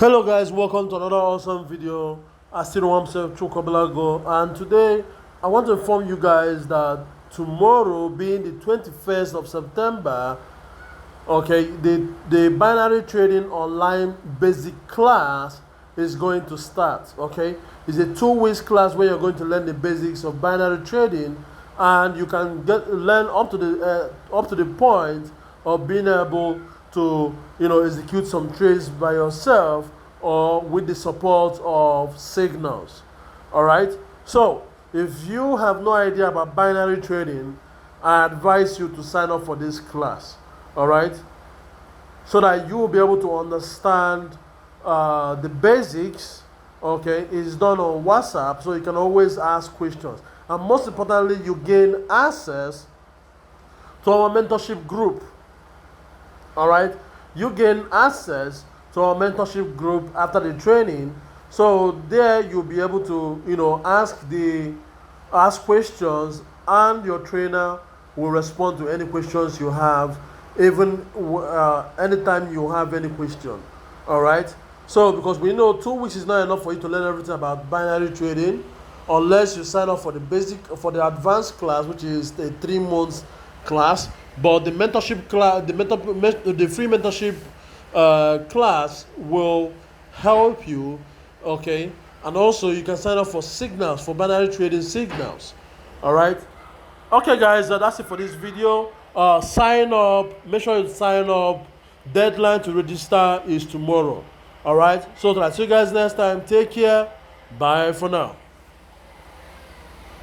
Hello guys, welcome to another awesome video. I still know myself Chukobalago, and today I want to inform you guys that tomorrow, being the 21st of September, okay, the binary trading online basic class is going to start. Okay, it's a 2 weeks class where you're going to learn the basics of binary trading, and you can learn up to the point of being able to execute some trades by yourself or with the support of signals. All right, so if you have no idea about binary trading, I advise you to sign up for this class. All right, so that you will be able to understand the basics. Okay, it's done on WhatsApp, so you can always ask questions, and most importantly, you gain access to our mentorship group. All right, you gain access to our mentorship group after the training, so there you'll be able to ask questions, and your trainer will respond to any questions you have, even anytime you have any question. All right, so because we know 2 weeks is not enough for you to learn everything about binary trading, unless you sign up for the advanced class, which is the 3 months class. But the mentorship class, the free mentorship class will help you. Okay, and also you can sign up for signals, for binary trading signals. All right, okay guys, that's it for this video. Sign up, make sure you sign up. Deadline to register is tomorrow. All right, so I'll see you guys next time. Take care, bye for now.